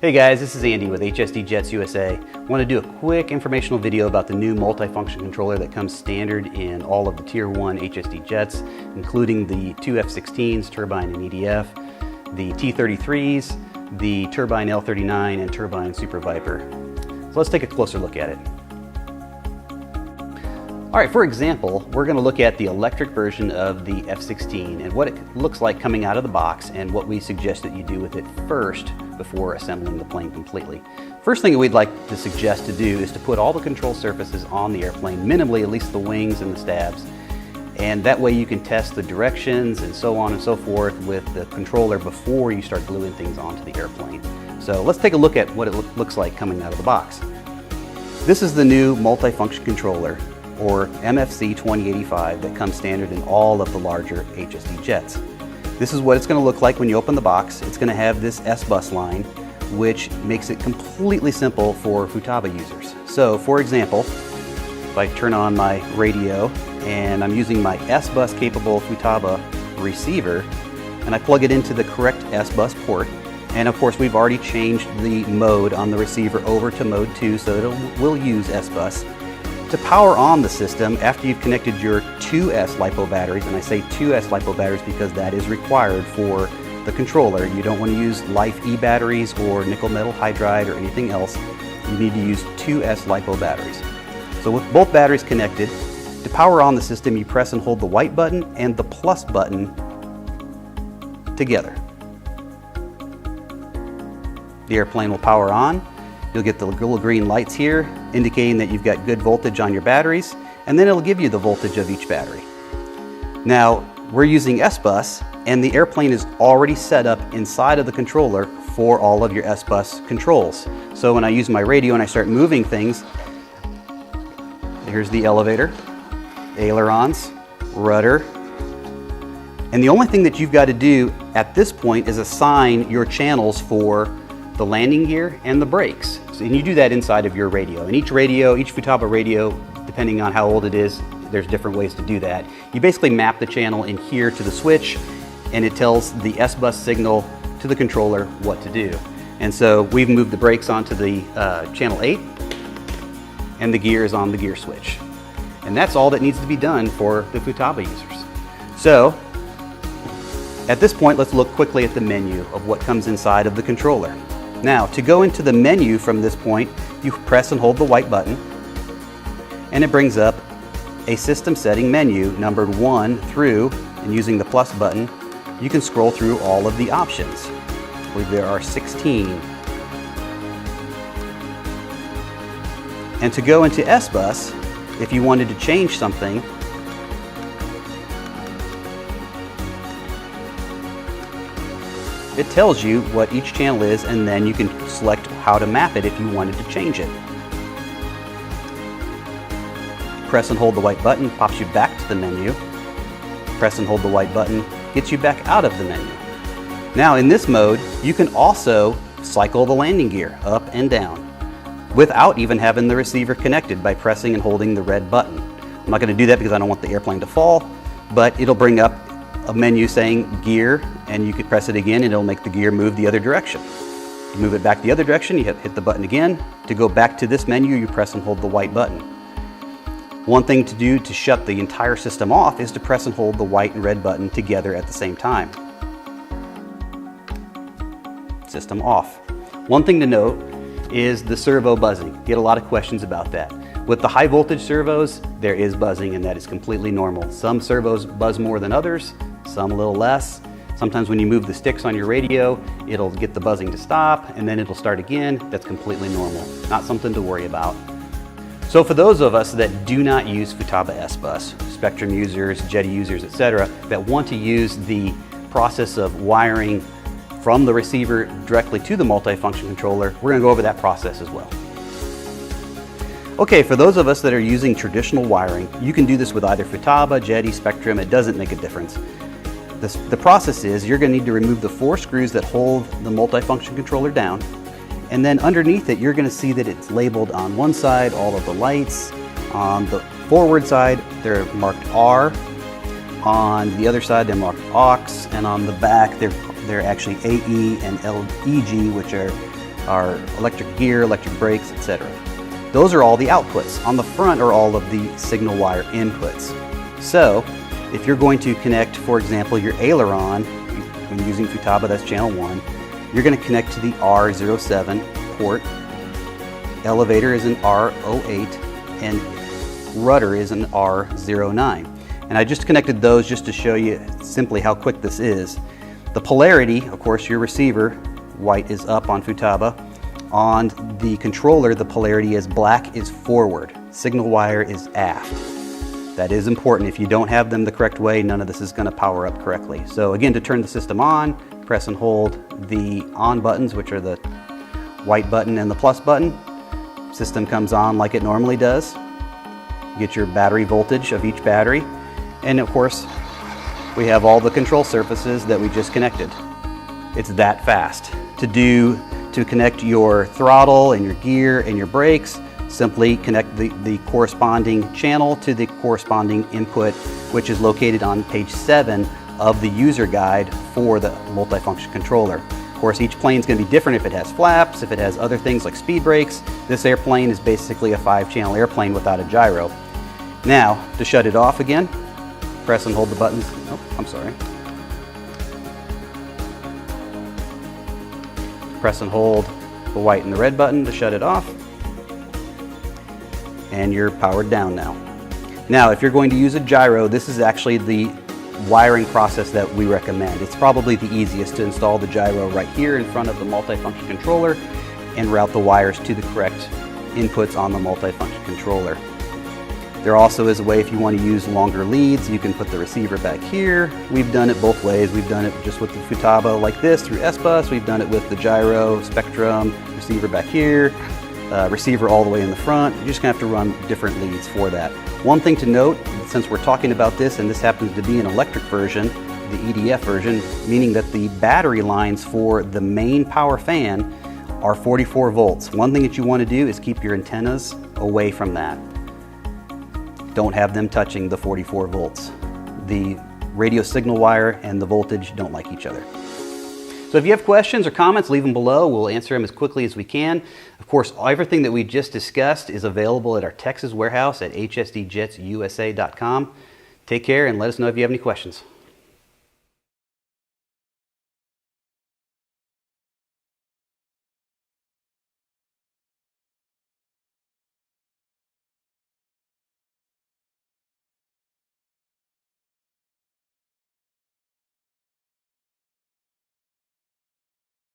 Hey guys, this is Andy with HSDJETSUSA. I want to do a quick informational video about the new multifunction controller that comes standard in all of the Tier 1 HSD jets, including the two F-16s, turbine and EDF, the T-33s, the turbine L-39, and turbine Super Viper. So let's take a closer look at it. All right, for example, we're going to look at the electric version of the F-16 and what it looks like coming out of the box and what we suggest that you do with it first before assembling the plane completely. First thing we'd like to suggest to do is to put all the control surfaces on the airplane, minimally at least the wings and the stabs, and that way you can test the directions and so on and so forth with the controller before you start gluing things onto the airplane. So let's take a look at what it looks like coming out of the box. This is the new multifunction controller, or MFC 2085, that comes standard in all of the larger HSD jets. This is what it's going to look like when you open the box. It's going to have this S-bus line, which makes it completely simple for Futaba users. So for example, if I turn on my radio and I'm using my S-bus capable Futaba receiver and I plug it into the correct S-bus port, and of course we've already changed the mode on the receiver over to mode 2 so that it will use S-bus. To power on the system, after you've connected your 2S LiPo batteries, and I say 2S LiPo batteries because that is required for the controller. You don't want to use Life-E batteries or nickel metal hydride or anything else. You need to use 2S LiPo batteries. So with both batteries connected, to power on the system, you press and hold the white button and the plus button together. The airplane will power on. You'll get the little green lights here indicating that you've got good voltage on your batteries, and then it'll give you the voltage of each battery. Now, we're using S-bus, and the airplane is already set up inside of the controller for all of your S-bus controls. So when I use my radio and I start moving things, here's the elevator, ailerons, rudder, and the only thing that you've got to do at this point is assign your channels for the landing gear and the brakes. And you do that inside of your radio. And each radio, each Futaba radio, depending on how old it is, there's different ways to do that. You basically map the channel in here to the switch, and it tells the S-bus signal to the controller what to do. And so we've moved the brakes onto the channel 8, and the gear is on the gear switch. And that's all that needs to be done for the Futaba users. So at this point, let's look quickly at the menu of what comes inside of the controller. Now, to go into the menu from this point, you press and hold the white button, and it brings up a system setting menu numbered 1 through, and using the plus button, you can scroll through all of the options. I believe there are 16. And to go into S-bus, if you wanted to change something, it tells you what each channel is, and then you can select how to map it if you wanted to change it. Press and hold the white button pops you back to the menu. Press and hold the white button gets you back out of the menu. Now in this mode, you can also cycle the landing gear up and down without even having the receiver connected by pressing and holding the red button. I'm not going to do that because I don't want the airplane to fall, but it'll bring up a menu saying gear, and you could press it again and it'll make the gear move the other direction. You move it back the other direction, you hit the button again. To go back to this menu, you press and hold the white button. One thing to do to shut the entire system off is to press and hold the white and red button together at the same time. System off. One thing to note is the servo buzzing. Get a lot of questions about that. With the high voltage servos, there is buzzing, and that is completely normal. Some servos buzz more than others, some a little less. Sometimes when you move the sticks on your radio, it'll get the buzzing to stop, and then it'll start again. That's completely normal, not something to worry about. So for those of us that do not use Futaba S-bus, Spektrum users, Jetty users, etc., that want to use the process of wiring from the receiver directly to the multifunction controller, we're going to go over that process as well. Okay, for those of us that are using traditional wiring, you can do this with either Futaba, Jetty, Spektrum. It doesn't make a difference. The process is you're going to need to remove the 4 screws that hold the multifunction controller down, and then underneath it you're going to see that it's labeled on one side all of the lights. On the forward side they're marked R, on the other side they're marked AUX, and on the back they're actually AE and LEG, which are our electric gear, electric brakes, etc. Those are all the outputs. On the front are all of the signal wire inputs. So if you're going to connect, for example, your aileron, when using Futaba, that's channel 1, you're going to connect to the R07 port. Elevator is an R08 and rudder is an R09. And I just connected those just to show you simply how quick this is. The polarity, of course, your receiver, white is up on Futaba. On the controller, the polarity is black is forward. Signal wire is aft. That is important. If you don't have them the correct way, none of this is going to power up correctly. So again, to turn the system on, press and hold the on buttons, which are the white button and the plus button. System comes on like it normally does. Get your battery voltage of each battery. And of course, we have all the control surfaces that we just connected. It's that fast. To connect your throttle and your gear and your brakes, simply connect the corresponding channel to the corresponding input, which is located on page 7 of the user guide for the multifunction controller. Of course, each plane is going to be different if it has flaps, if it has other things like speed brakes. This airplane is basically a 5-channel airplane without a gyro. Now, to shut it off again, press and hold the buttons. Oh, I'm sorry. Press and hold the white and the red button to shut it off. And you're powered down now. Now, if you're going to use a gyro, this is actually the wiring process that we recommend. It's probably the easiest to install the gyro right here in front of the multifunction controller and route the wires to the correct inputs on the multifunction controller. There also is a way, if you want to use longer leads, you can put the receiver back here. We've done it both ways. We've done it just with the Futaba like this through S-Bus. We've done it with the gyro, Spektrum, receiver back here, receiver all the way in the front. You're just going to have to run different leads for that. One thing to note, since we're talking about this, and this happens to be an electric version, the EDF version, meaning that the battery lines for the main power fan are 44 volts. One thing that you want to do is keep your antennas away from that. Don't have them touching the 44 volts. The radio signal wire and the voltage don't like each other. So if you have questions or comments, leave them below. We'll answer them as quickly as we can. Of course, everything that we just discussed is available at our Texas warehouse at HSDJETSUSA.com. Take care and let us know if you have any questions.